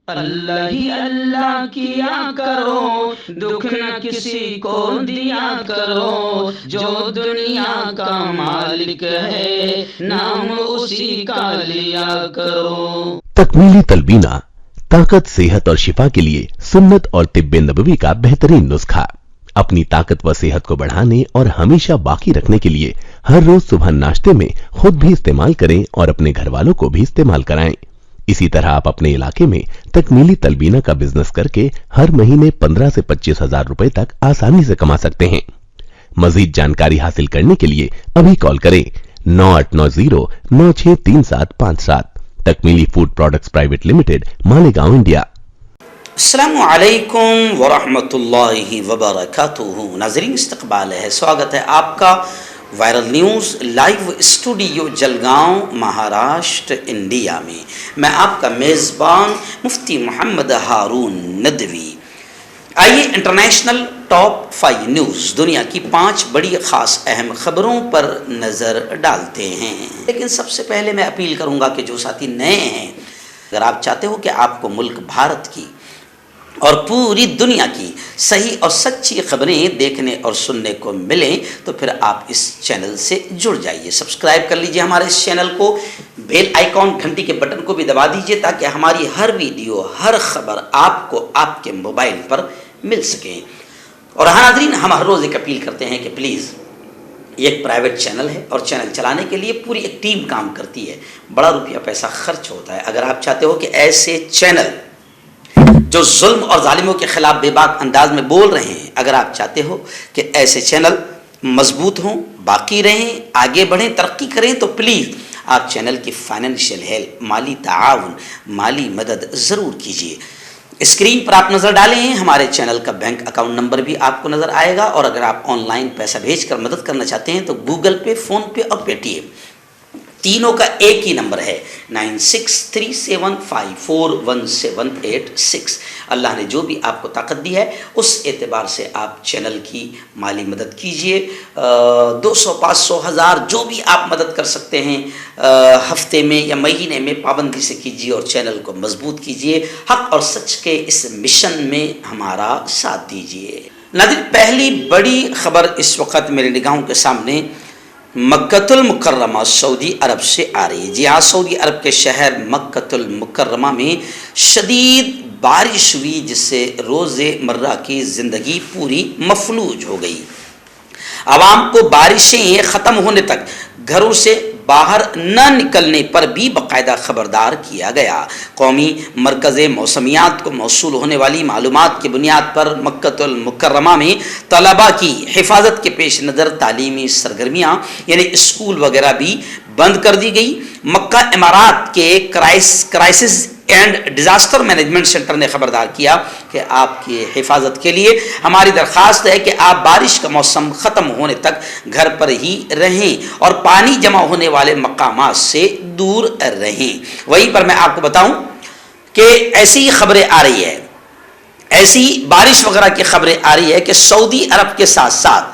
اللہ ہی اللہ کیا کرو، دکھ نہ کسی کو دیا کرو، جو دنیا کا مالک ہے نام اسی کا لیا کرو۔ تکمیلی تلبینہ طاقت، صحت اور شفا کے لیے سنت اور طب نبوی کا بہترین نسخہ۔ اپنی طاقت و صحت کو بڑھانے اور ہمیشہ باقی رکھنے کے لیے ہر روز صبح ناشتے میں خود بھی استعمال کریں اور اپنے گھر والوں کو بھی استعمال کرائیں۔ اسی طرح آپ اپنے علاقے میں تکمیلی تلبینہ کا بزنس کر کے ہر مہینے 15 سے 25 ہزار روپے تک آسانی سے کما سکتے ہیں۔ مزید جانکاری حاصل کرنے کے لیے ابھی کال کریں 9890963757۔ Takmeeli food products private limited, Malegaon, India. السلام علیکم ورحمۃ اللہ وبرکاتہ۔ ناظرین، استقبال ہے، سواگت ہے آپ کا viral news live studio Jalgaon, Maharashtra, India میں۔ میں آپ کا میزبان مفتی محمد ہارون ندوی۔ آئیے انٹرنیشنل ٹاپ 5 نیوز، دنیا کی 5 بڑی خاص اہم خبروں پر نظر ڈالتے ہیں۔ لیکن سب سے پہلے میں اپیل کروں گا کہ جو ساتھی نئے ہیں، اگر آپ چاہتے ہو کہ آپ کو ملک بھارت کی اور پوری دنیا کی صحیح اور سچی خبریں دیکھنے اور سننے کو ملیں تو پھر آپ اس چینل سے جڑ جائیے، سبسکرائب کر لیجئے ہمارے اس چینل کو، بیل آئیکن گھنٹی کے بٹن کو بھی دبا دیجئے تاکہ ہماری ہر ویڈیو، ہر خبر آپ کو آپ کے موبائل پر مل سکیں۔ اور ناظرین، ہم ہر روز ایک اپیل کرتے ہیں کہ پلیز، یہ ایک پرائیویٹ چینل ہے اور چینل چلانے کے لیے پوری ایک ٹیم کام کرتی ہے، بڑا روپیہ پیسہ خرچ ہوتا ہے۔ اگر آپ چاہتے ہو کہ ایسے چینل جو ظلم اور ظالموں کے خلاف بے باک انداز میں بول رہے ہیں، اگر آپ چاہتے ہو کہ ایسے چینل مضبوط ہوں، باقی رہیں، آگے بڑھیں، ترقی کریں، تو پلیز آپ چینل کی فائنینشیل ہیلپ، مالی تعاون، مالی مدد ضرور کیجیے۔ اسکرین پر آپ نظر ڈالیں، ہمارے چینل کا بینک اکاؤنٹ نمبر بھی آپ کو نظر آئے گا، اور اگر آپ آن لائن پیسہ بھیج کر مدد کرنا چاہتے ہیں تو گوگل پے، فون پے اور پے ٹی ایم تینوں کا ایک ہی نمبر ہے، 9637541786۔ اللہ نے جو بھی آپ کو طاقت دی ہے اس اعتبار سے آپ چینل کی مالی مدد کیجئے۔ 200، 500، 1000 جو بھی آپ مدد کر سکتے ہیں ہفتے میں یا مہینے میں پابندی سے کیجئے اور چینل کو مضبوط کیجئے۔ حق اور سچ کے اس مشن میں ہمارا ساتھ دیجئے۔ ناظرین، پہلی بڑی خبر اس وقت میرے نگاہوں کے سامنے مکۃ المکرمہ سعودی عرب سے آ رہی ہے۔ جی ہاں، سعودی عرب کے شہر مکۃ المکرمہ میں شدید بارش ہوئی، جس سے روز مرہ کی زندگی پوری مفلوج ہو گئی۔ عوام کو بارشیں ختم ہونے تک گھروں سے باہر نہ نکلنے پر بھی باقاعدہ خبردار کیا گیا۔ قومی مرکز موسمیات کو موصول ہونے والی معلومات کی بنیاد پر مکۃ المکرمہ میں طلباء کی حفاظت کے پیش نظر تعلیمی سرگرمیاں یعنی اسکول وغیرہ بھی بند کر دی گئی۔ مکہ امارات کے crisis and disaster management centre نے خبردار کیا کہ آپ کی حفاظت کے لیے ہماری درخواست ہے کہ آپ بارش کا موسم ختم ہونے تک گھر پر ہی رہیں اور پانی جمع ہونے والے مقامات سے دور رہیں۔ وہیں پر میں آپ کو بتاؤں کہ ایسی خبریں آ رہی ہے، ایسی بارش وغیرہ کی خبریں آ رہی ہے کہ سعودی عرب کے ساتھ ساتھ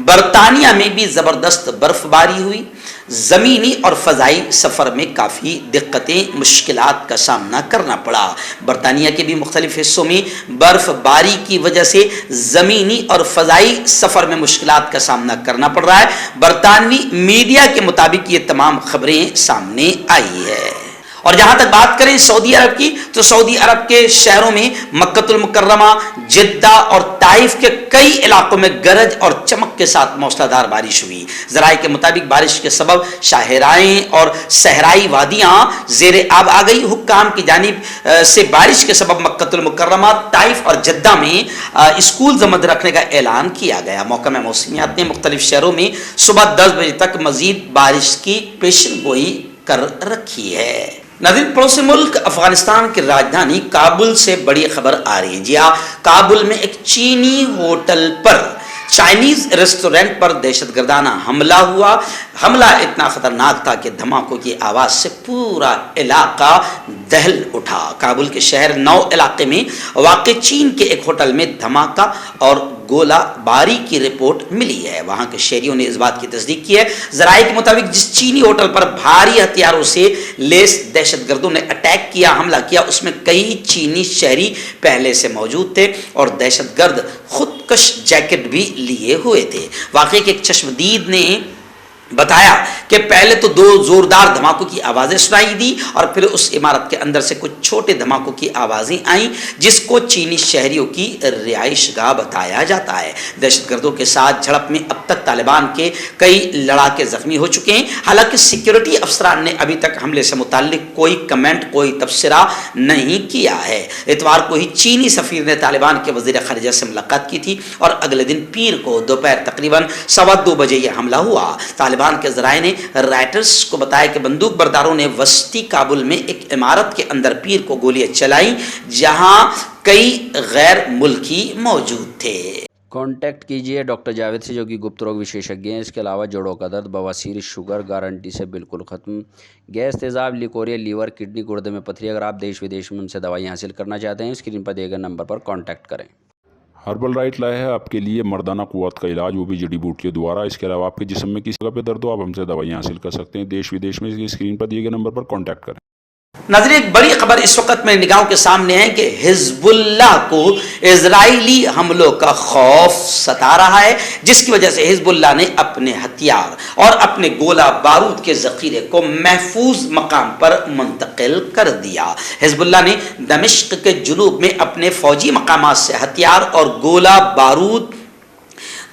برطانیہ میں بھی زبردست برف باری ہوئی۔ زمینی اور فضائی سفر میں کافی دقتیں، مشکلات کا سامنا کرنا پڑا۔ برطانیہ کے بھی مختلف حصوں میں برف باری کی وجہ سے زمینی اور فضائی سفر میں مشکلات کا سامنا کرنا پڑ رہا ہے۔ برطانوی میڈیا کے مطابق یہ تمام خبریں سامنے آئی ہے۔ اور جہاں تک بات کریں سعودی عرب کی، تو سعودی عرب کے شہروں میں مکۃ المکرمہ، جدہ اور طائف کے کئی علاقوں میں گرج اور چمک کے ساتھ موسلا دھار بارش ہوئی۔ ذرائع کے مطابق بارش کے سبب شاہراہیں اور صحرائی وادیاں زیر آب آ گئی۔ حکام کی جانب سے بارش کے سبب مکۃ المکرمہ، طائف اور جدہ میں اسکول بند رکھنے کا اعلان کیا گیا۔ محکمہ موسمیات نے مختلف شہروں میں صبح 10 بجے تک مزید بارش کی پیشن گوئی کر رکھی ہے۔ ناظرین، پڑوسی ملک افغانستان کی راجدھانی کابل سے بڑی خبر آ رہی ہے۔ جی ہاں، کابل میں ایک چینی ہوٹل پر، چائنیز ریسٹورینٹ پر دہشت گردانہ حملہ ہوا۔ حملہ اتنا خطرناک تھا کہ دھماکوں کی آواز سے پورا علاقہ دہل اٹھا۔ کابل کے شہر 9 علاقے میں واقع چین کے ایک ہوٹل میں دھماکہ اور گولہ باری کی رپورٹ ملی ہے۔ وہاں کے شہریوں نے اس بات کی تصدیق کی ہے۔ ذرائع کے مطابق جس چینی ہوٹل پر بھاری ہتھیاروں سے لیس دہشت گردوں نے اٹیک کیا، حملہ کیا، اس میں کئی چینی شہری پہلے سے موجود تھے اور دہشت گرد خودکش جیکٹ بھی لیے ہوئے تھے۔ واقعے کے ایک چشمدید نے بتایا کہ پہلے تو 2 زوردار دھماکوں کی آوازیں سنائی دی اور پھر اس عمارت کے اندر سے کچھ چھوٹے دھماکوں کی آوازیں آئیں جس کو چینی شہریوں کی رہائش گاہ بتایا جاتا ہے۔ دہشت گردوں کے ساتھ جھڑپ میں اب تک طالبان کے کئی لڑاکے زخمی ہو چکے ہیں۔ حالانکہ سیکیورٹی افسران نے ابھی تک حملے سے متعلق کوئی کمنٹ، کوئی تبصرہ نہیں کیا ہے۔ اتوار کو ہی چینی سفیر نے طالبان کے وزیر خارجہ سے ملاقات کی تھی اور اگلے دن پیر کو دوپہر تقریباً 2:15 بجے یہ حملہ ہوا۔ طالبان کے ذرائع نے رائٹرز کو بتایا کہ بندوق برداروں نے وسطی کابل میں ایک عمارت کے اندر پیر کو گولیاں چلائیں جہاں کئی غیر ملکی موجود تھے۔ کانٹیکٹ کیجئے ڈاکٹر جاوید سے جو کہ گپت روگ وشیشجঞ ہیں۔ اس کے علاوہ جوڑوں کا درد، بواسیر، شوگر گارنٹی سے بالکل ختم، گیس، تیزاب، لیکوریا، لیور، کڈنی، گردے میں پتھری۔ اگر آپ دیش ودیش میں ان سے دوائیں حاصل کرنا چاہتے ہیں اسکرین پر دیے گئے نمبر پر کانٹیکٹ کریں۔ ہربل رائٹ لائے ہے آپ کے لیے مردانہ قوت کا علاج، وہ بھی جڑی بوٹیوں دوارا۔ اس کے علاوہ آپ کے جسم میں کسی جگہ پہ درد ہو آپ ہم سے دوائیاں حاصل کر سکتے ہیں دیش ودیش میں۔ اسکرین پر دیے گئے نمبر پر کانٹیکٹ کریں۔ ناظرین، ایک بڑی خبر اس وقت میرے نگاہوں کے سامنے ہے کہ حزب اللہ کو اسرائیلی حملوں کا خوف ستا رہا ہے، جس کی وجہ سے حزب اللہ نے اپنے ہتھیار اور اپنے گولہ بارود کے ذخیرے کو محفوظ مقام پر منتقل کر دیا۔ حزب اللہ نے دمشق کے جنوب میں اپنے فوجی مقامات سے ہتھیار اور گولہ بارود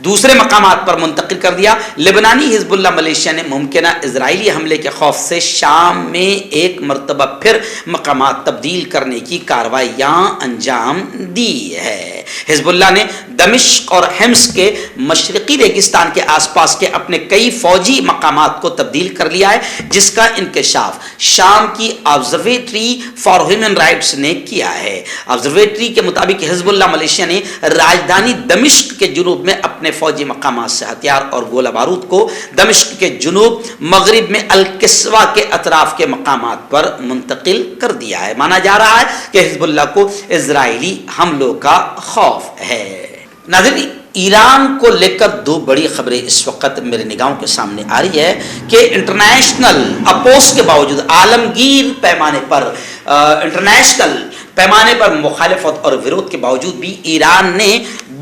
دوسرے مقامات پر منتقل کر دیا۔ لبنانی حزب اللہ ملیشیا نے ممکنہ اسرائیلی حملے کے خوف سے شام میں ایک مرتبہ پھر مقامات تبدیل کرنے کی کارروائیاں انجام دی ہے۔ حزب اللہ نے دمشق اور حمص کے مشرقی ریگستان کے آس پاس کے اپنے کئی فوجی مقامات کو تبدیل کر لیا ہے، جس کا انکشاف شام کی آبزرویٹری فار ہیومن رائٹس نے کیا ہے۔ آبزرویٹری کے مطابق حزب اللہ ملیشیا نے راجدھانی دمشق کے جنوب میں اپنے فوجی مقامات سے ہتھیار اور گولہ بارود کو دمشق کے جنوب مغرب میں القصوہ کے اطراف کے مقامات پر منتقل کر دیا ہے۔ مانا جا رہا ہے کہ حزب اللہ کو اسرائیلی حملوں کا خوف ہے۔ ناظرین، ایران کو لے کر 2 بڑی خبریں اس وقت میرے نگاہوں کے سامنے آ رہی ہے کہ انٹرنیشنل اپوز کے باوجود، عالمگیر پیمانے پر مخالفت اور ورود کے باوجود بھی ایران نے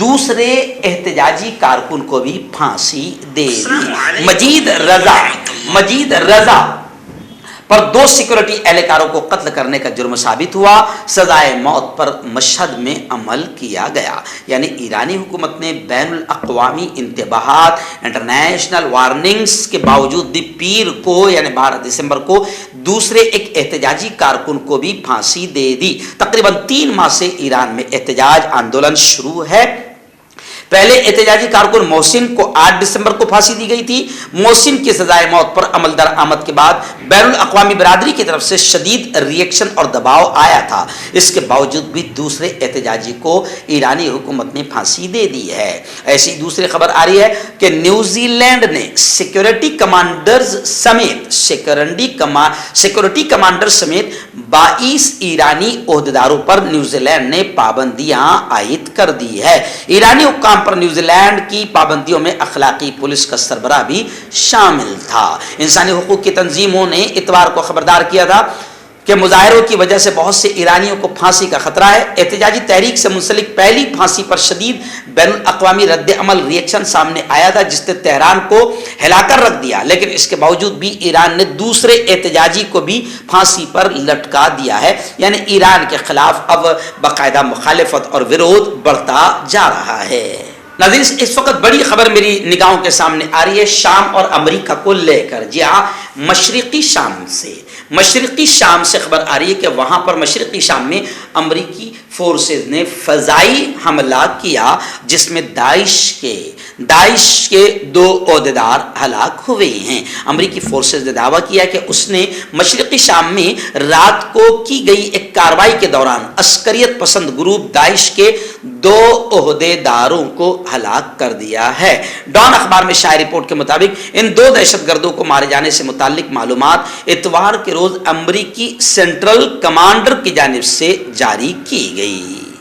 دوسرے احتجاجی کارکن کو بھی پھانسی دے دی۔ مجید رضا پر 2 سیکورٹی اہلکاروں کو قتل کرنے کا جرم ثابت ہوا، سزائے موت پر مشہد میں عمل کیا گیا۔ یعنی ایرانی حکومت نے بین الاقوامی انتباہات، انٹرنیشنل وارننگز کے باوجود بھی پیر کو یعنی 12 دسمبر کو دوسرے ایک احتجاجی کارکن کو بھی پھانسی دے دی۔ تقریباً 3 ماہ سے ایران میں احتجاج آندولن شروع ہے۔ پہلے احتجاجی کارکن محسن کو 8 دسمبر کو پھانسی دی گئی تھی۔ محسن کی سزائے موت پر عمل درآمد کے بعد بین الاقوامی برادری کی طرف سے شدید ری ایکشن اور دباؤ آیا تھا۔ اس کے باوجود بھی دوسرے احتجاجی کو ایرانی حکومت نے پھانسی دے دی ہے۔ ایسی دوسری خبر آ رہی ہے کہ نیوزی لینڈ نے سیکورٹی کمانڈر سمیت 22 ایرانی عہدیداروں پر نیوزی لینڈ نے پابندیاں عائد کر دی ہے۔ ایرانی حکام پر نیوزی لینڈ کی پابندیوں میں اخلاقی پولیس کا سربراہ بھی شامل تھا۔ انسانی حقوق کی تنظیموں نے اتوار کو خبردار کیا تھا کہ مظاہروں کی وجہ سے بہت سے ایرانیوں کو پھانسی کا خطرہ ہے۔ احتجاجی تحریک سے منسلک پہلی پھانسی پر شدید بین الاقوامی رد عمل ری ایکشن سامنے آیا تھا، جس نے تہران کو ہلا کر رکھ دیا، لیکن اس کے باوجود بھی ایران نے دوسرے احتجاجی کو بھی پھانسی پر لٹکا دیا ہے۔ یعنی ایران کے خلاف اب باقاعدہ مخالفت اور ورود بڑھتا جا رہا ہے۔ ناظرین، اس وقت بڑی خبر میری نگاہوں کے سامنے آ رہی ہے شام اور امریکہ کو لے کر۔ جی ہاں، مشرقی شام سے خبر آ رہی ہے کہ وہاں پر مشرقی شام میں امریکی فورسز نے فضائی حملہ کیا، جس میں داعش کے 2 عہدیدار ہلاک ہوئے ہیں۔ امریکی فورسز نے دعویٰ کیا کہ اس نے مشرقی شام میں رات کو کی گئی ایک کارروائی کے دوران عسکریت پسند گروپ داعش کے 2 عہدیداروں کو ہلاک کر دیا ہے۔ ڈان اخبار میں شائع رپورٹ کے مطابق ان 2 دہشت گردوں کو مارے جانے سے متعلق معلومات اتوار کے روز امریکی سینٹرل کمانڈر کی جانب سے جاری کی گئی۔